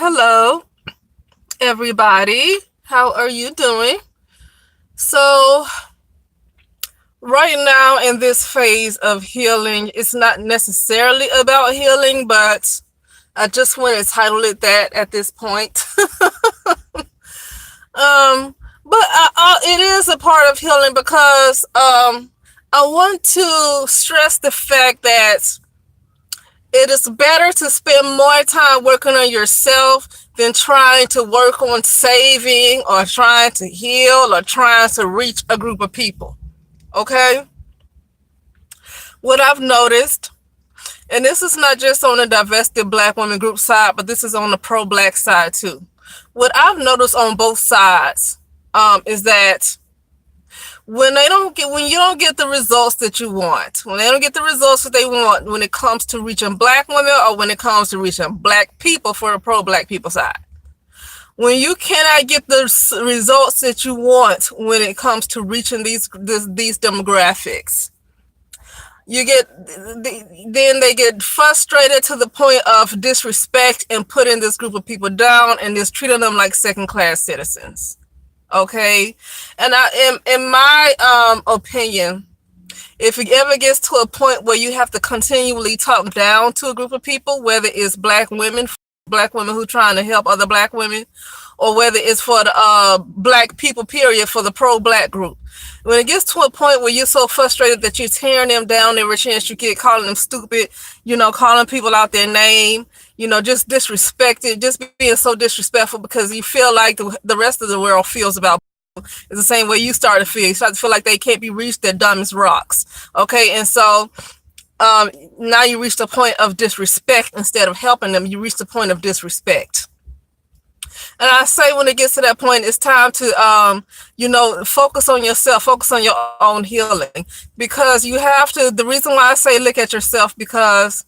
Hello, everybody. How are you doing? So, right now in this phase of healing, it's not necessarily about healing, but I just want to title it that at this point. um, but it is a part of healing because I want to stress the fact that it is better to spend more time working on yourself than trying to work on saving or trying to heal or trying to reach a group of people. Okay? What I've noticed, and this is not just on the divested black women group side, but this is on the pro-black side too. What I've noticed on both sides is that when you don't get the results that you want, when they don't get the results that they want when it comes to reaching black women or when it comes to reaching black people for the pro-black people side, when you cannot get the results that you want when it comes to reaching these demographics, then they get frustrated to the point of disrespect and putting this group of people down and just treating them like second-class citizens. Okay, and in my opinion, if it ever gets to a point where you have to continually talk down to a group of people, whether it's black women who trying to help other black women, or whether it's for the black people period, for the pro-black group, when it gets to a point where you're so frustrated that you're tearing them down every chance you get, calling them stupid, calling people out their name, just disrespected, just being so disrespectful because you feel like the rest of the world feels about people. It's the same way you start to feel. You start to feel like they can't be reached, they're dumb as rocks. Okay, and so now you reach the point of disrespect instead of helping them. You reach the point of disrespect. And I say when it gets to that point, it's time to, focus on yourself, focus on your own healing. Because you have to, the reason why I say look at yourself, because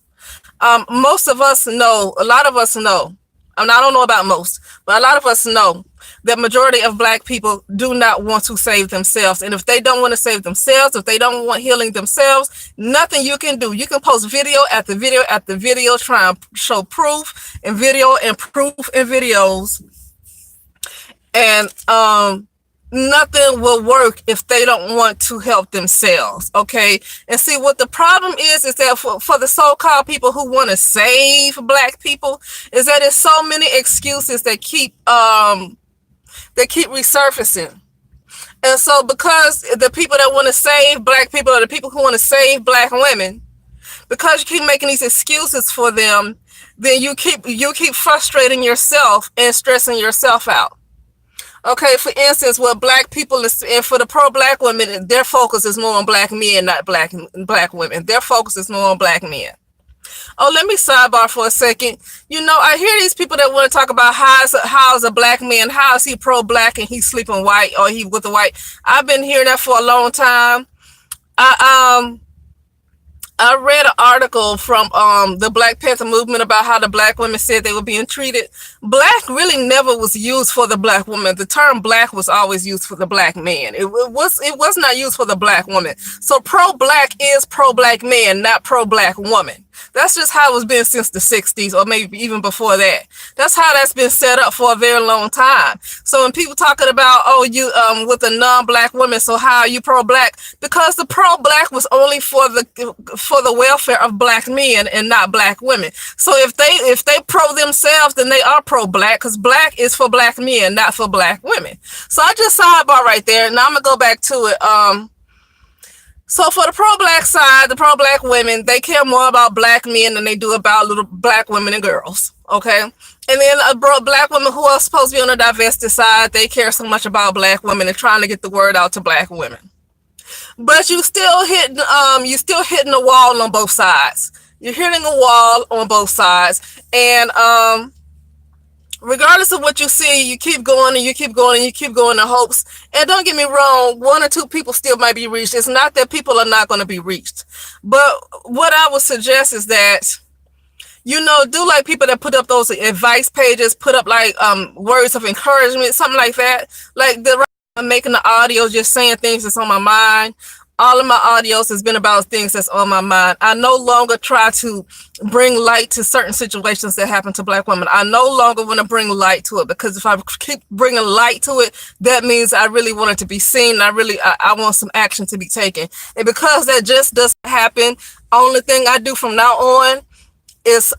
most of us know, a lot of us know, I don't know about most, but a lot of us know that majority of black people do not want to save themselves. And if they don't want to save themselves, if they don't want healing themselves, nothing you can do. You can post video after video after video, try and show proof and video and proof and videos. And nothing will work if they don't want to help themselves. Okay. And see what the problem is that for the so-called people who want to save black people, is that there's so many excuses that keep resurfacing. And so because the people that want to save black people are the people who want to save black women, because you keep making these excuses for them, then you keep frustrating yourself and stressing yourself out. Okay, for instance, what black people and for the pro-black women, their focus is more on black men, not black women. Their focus is more on black men. Oh, let me sidebar for a second. I hear these people that want to talk about how's a black man, how is he pro-black and he's sleeping white or he with a white. I've been hearing that for a long time. I read an article from the Black Panther movement about how the black women said they were being treated. Black really never was used for the black woman. The term black was always used for the black man. It was not used for the black woman. So pro-black is pro-black man, not pro-black woman. That's just how it's been since the 60s, or maybe even before that. That's how that's been set up for a very long time. So when people talking about, you with a non-black woman, so how are you pro-black? Because the pro-black was only for the welfare of black men and not black women. So if they pro themselves, then they are pro-black, because black is for black men, not for black women. So I just sidebar right there. Now I'm gonna go back to it. So for the pro-black side, the pro-black women, they care more about black men than they do about little black women and girls, okay? And then black women who are supposed to be on the divested side, they care so much about black women and trying to get the word out to black women. But you still hitting a wall on both sides. You're hitting a wall on both sides, and regardless of what you see, you keep going and you keep going and you keep going in hopes. And don't get me wrong, one or two people still might be reached. It's not that people are not going to be reached. But what I would suggest is that, do like people that put up those advice pages, put up like words of encouragement, something like that. Like I'm making the audio, just saying things that's on my mind. All of my audios has been about things that's on my mind. I no longer try to bring light to certain situations that happen to Black women. I no longer want to bring light to it, because if I keep bringing light to it, that means I really want it to be seen. I want some action to be taken. And because that just doesn't happen, only thing I do from now on is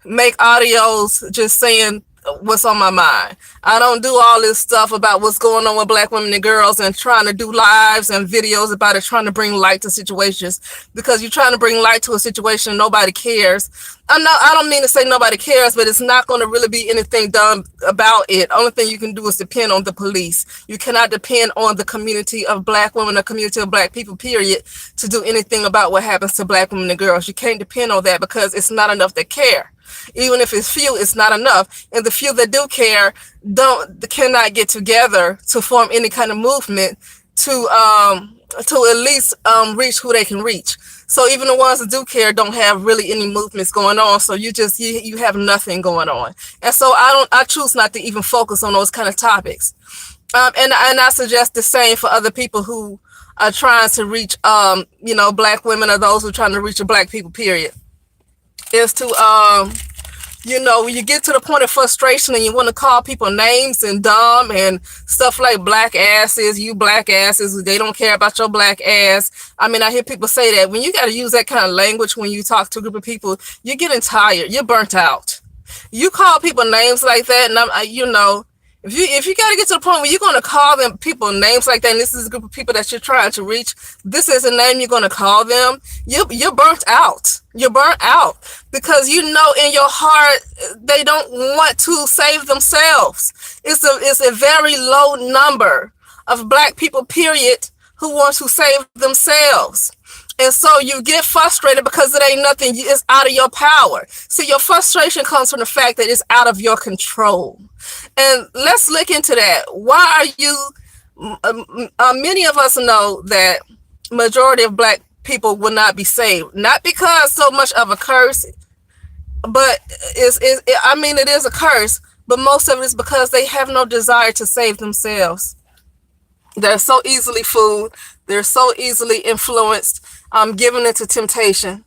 make audios just saying what's on my mind. I don't do all this stuff about what's going on with Black women and girls and trying to do lives and videos about it, trying to bring light to situations, because you're trying to bring light to a situation nobody cares. I don't mean to say nobody cares, but it's not going to really be anything done about it. Only thing you can do is depend on the police. You cannot depend on the community of Black women, the community of Black people, period, to do anything about what happens to Black women and girls. You can't depend on that, because it's not enough that care. Even if it's few, it's not enough. And the few that do care cannot get together to form any kind of movement to at least reach who they can reach. So even the ones that do care don't have really any movements going on. So you have nothing going on. And so I choose not to even focus on those kind of topics. And I suggest the same for other people who are trying to reach Black women, or those who are trying to reach the Black people, period. Is to when you get to the point of frustration and you want to call people names and dumb and stuff like black asses, you black asses, they don't care about your black ass. I mean, I hear people say that. When you got to use that kind of language when you talk to a group of people, you're getting tired, you're burnt out. You call people names like that, and if you got to get to the point where you're going to call them people names like that, and this is a group of people that you're trying to reach, this is a name you're going to call them, you're burnt out. You're burnt out, because in your heart they don't want to save themselves. It's a very low number of Black people, period, who want to save themselves. And so you get frustrated because it ain't nothing, it's out of your power. See, your frustration comes from the fact that it's out of your control. And let's look into that. Why are you, many of us know that majority of Black people will not be saved. Not because so much of a curse, but it is a curse, but most of it is because they have no desire to save themselves. They're so easily fooled. They're so easily influenced, given into temptation.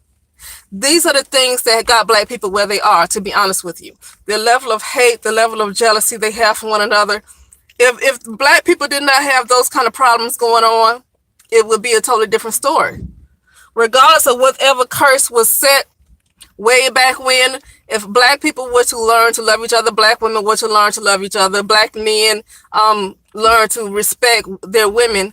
These are the things that got Black people where they are, to be honest with you. The level of hate, the level of jealousy they have for one another. If Black people did not have those kind of problems going on, it would be a totally different story. Regardless of whatever curse was set way back when, if Black people were to learn to love each other, Black women were to learn to love each other, Black men learn to respect their women,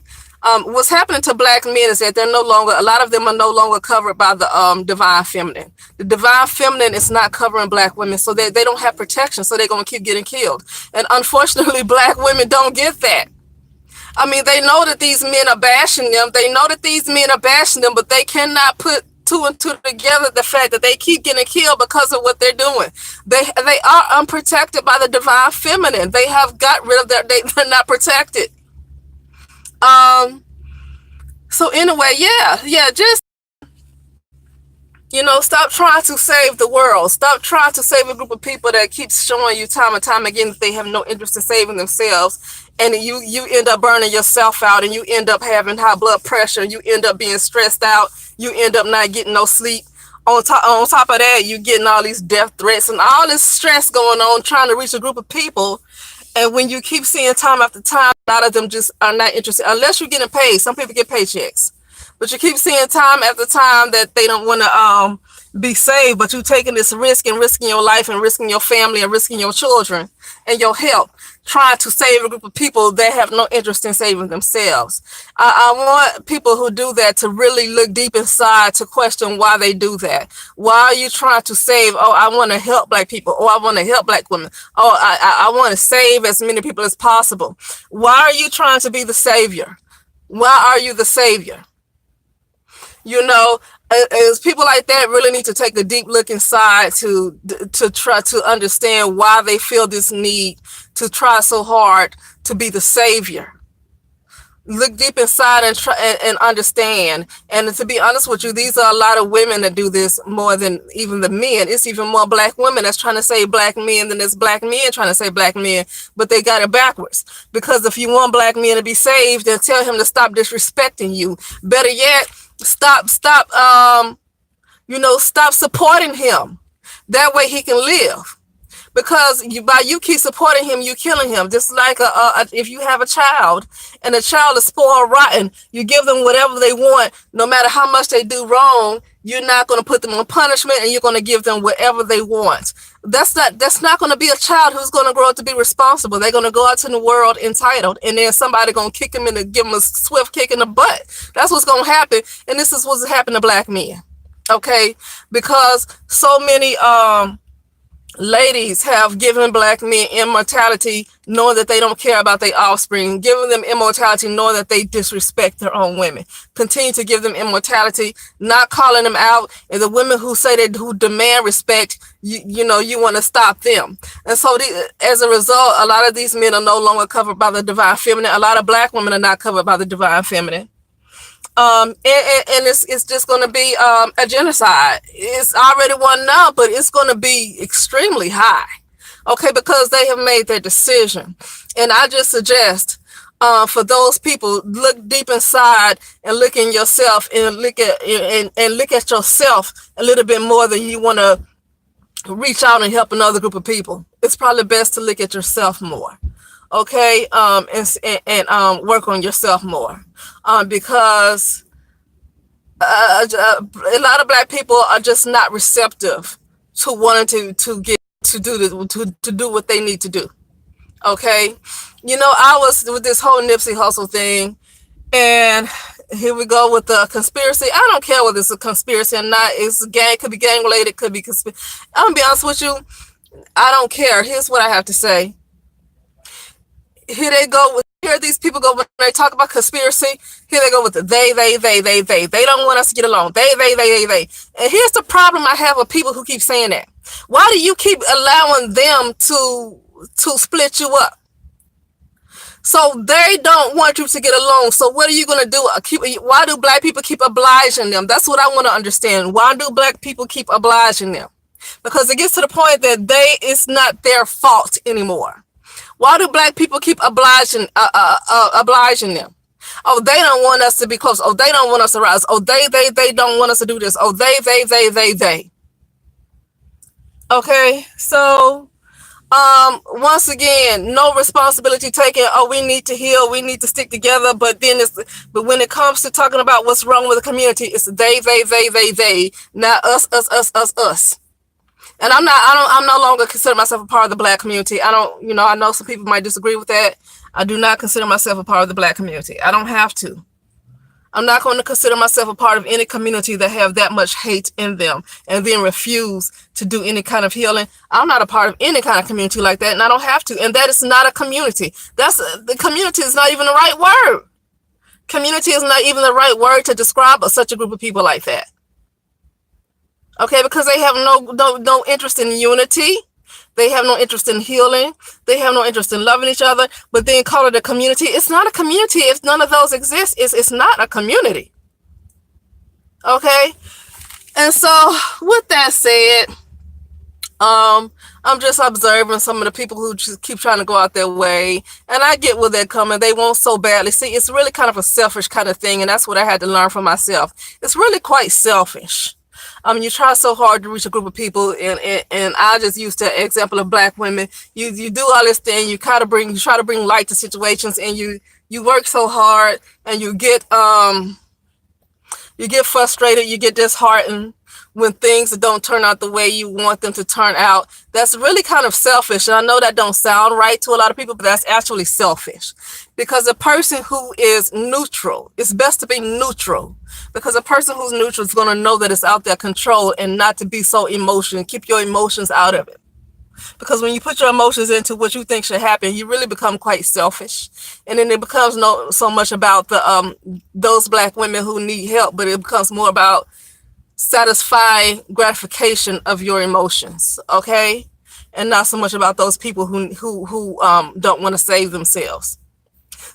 what's happening to Black men is that a lot of them are no longer covered by the divine feminine. The divine feminine is not covering Black women, so they don't have protection, so they're going to keep getting killed. And unfortunately, Black women don't get that. I mean, they know that these men are bashing them. But they cannot put two and two together, the fact that they keep getting killed because of what they're doing. They are unprotected by the divine feminine. They have got rid of they're not protected. So anyway, just stop trying to save the world. Stop trying to save a group of people that keeps showing you time and time again that they have no interest in saving themselves. And you end up burning yourself out, and you end up having high blood pressure. You end up being stressed out. You end up not getting no sleep. On top of that, you getting all these death threats and all this stress going on trying to reach a group of people. And when you keep seeing time after time, a lot of them just are not interested unless you're getting paid. Some people get paychecks. But you keep seeing time after time that they don't want to be saved, but you're taking this risk and risking your life and risking your family and risking your children and your health, trying to save a group of people that have no interest in saving themselves. I want people who do that to really look deep inside to question why they do that. Why are you trying to save? Oh, I want to help Black people. Oh, I want to help Black women. Oh, I want to save as many people as possible. Why are you trying to be the savior? Why are you the savior? As people like that really need to take a deep look inside to try to understand why they feel this need to try so hard to be the savior. look deep inside and try and understand. And to be honest with you, these are a lot of women that do this more than even the men. It's even more black women that's trying to say black men than there's black men trying to say black men, but they got it backwards. Because if you want black men to be saved, then tell him to stop disrespecting you. Better yet, stop supporting him. That way he can live. Because by you keep supporting him, you killing him. Just like if you have a child and the child is spoiled rotten, you give them whatever they want, no matter how much they do wrong. You're not going to put them on punishment, and you're going to give them whatever they want. That's not going to be a child who's going to grow up to be responsible. They're going to go out in the world entitled, and then somebody going to kick them and give them a swift kick in the butt. That's what's going to happen, and this is what's happened to black men. Okay, because so many ladies have given black men immortality, knowing that they don't care about their offspring, giving them immortality, knowing that they disrespect their own women. Continue to give them immortality, not calling them out. And the women who say that, who demand respect, you want to stop them. And so as a result, a lot of these men are no longer covered by the divine feminine. A lot of black women are not covered by the divine feminine. And it's just going to be a genocide. It's already one now, but it's going to be extremely high. Okay, because they have made their decision. And I just suggest for those people, look deep inside and look in yourself and look at yourself a little bit more than you want to reach out and help another group of people. It's probably best to look at yourself more. Okay, and work on yourself more, because a lot of black people are just not receptive to wanting to do what they need to do. Okay, I was with this whole Nipsey Hussle thing, and here we go with the conspiracy. I don't care whether it's a conspiracy or not. It's could be gang related, could be conspiracy. I'm gonna be honest with you, I don't care. Here's what I have to say. Here they go with, here these people go when they talk about conspiracy. Here they go with the they. They don't want us to get along. They. And here's the problem I have with people who keep saying that. Why do you keep allowing them to split you up? So they don't want you to get along. So what are you going to do? Why do black people keep obliging them? That's what I want to understand. Why do black people keep obliging them? Because it gets to the point that it's not their fault anymore. Why do black people keep obliging them? Oh, they don't want us to be close. Oh, they don't want us to rise. Oh, they don't want us to do this. Oh, they. Okay, so once again, no responsibility taken. Oh, we need to heal. We need to stick together. But when it comes to talking about what's wrong with the community, it's they. Not us. And I'm no longer consider myself a part of the black community. I know some people might disagree with that. I do not consider myself a part of the black community. I don't have to. I'm not going to consider myself a part of any community that have that much hate in them and then refuse to do any kind of healing. I'm not a part of any kind of community like that, and I don't have to. And that is not a community. The community is not even the right word. Community is not even the right word to describe such a group of people like that. Okay, because they have no interest in unity. They have no interest in healing. They have no interest in loving each other. But then call it a community. It's not a community. If none of those exist, it's not a community. Okay? And so, with that said, I'm just observing some of the people who just keep trying to go out their way. And I get where they're coming. They want so badly. See, it's really kind of a selfish kind of thing. And that's what I had to learn for myself. It's really quite selfish. You try so hard to reach a group of people, and I just used the example of black women. You do all this thing, you try to bring light to situations, and you work so hard, and you get frustrated, you get disheartened when things don't turn out the way you want them to turn out. That's really kind of selfish. And I know that don't sound right to a lot of people, but that's actually selfish. Because a person who is neutral, it's best to be neutral. Because a person who's neutral is going to know that it's out there control and not to be so emotional. Keep your emotions out of it. Because when you put your emotions into what you think should happen, you really become quite selfish. And then it becomes not so much about those black women who need help, but it becomes more about satisfying gratification of your emotions, okay? And not so much about those people who don't want to save themselves.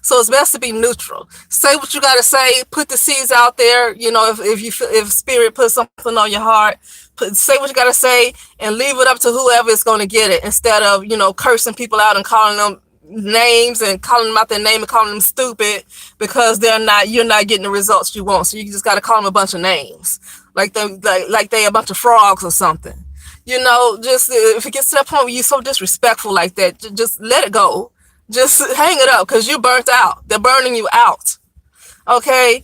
So it's best to be neutral. Say what you got to say. Put the seeds out there. You know, if spirit puts something on your heart, say what you got to say, and leave it up to whoever is going to get it, instead of, you know, cursing people out and calling them names and calling them out their name and calling them stupid because you're not getting the results you want. So you just got to call them a bunch of names, like they a bunch of frogs or something. You know, just if it gets to that point where you're so disrespectful like that, just let it go. Just hang it up, because you're burnt out. They're burning you out. Okay?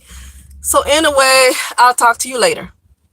So anyway, I'll talk to you later.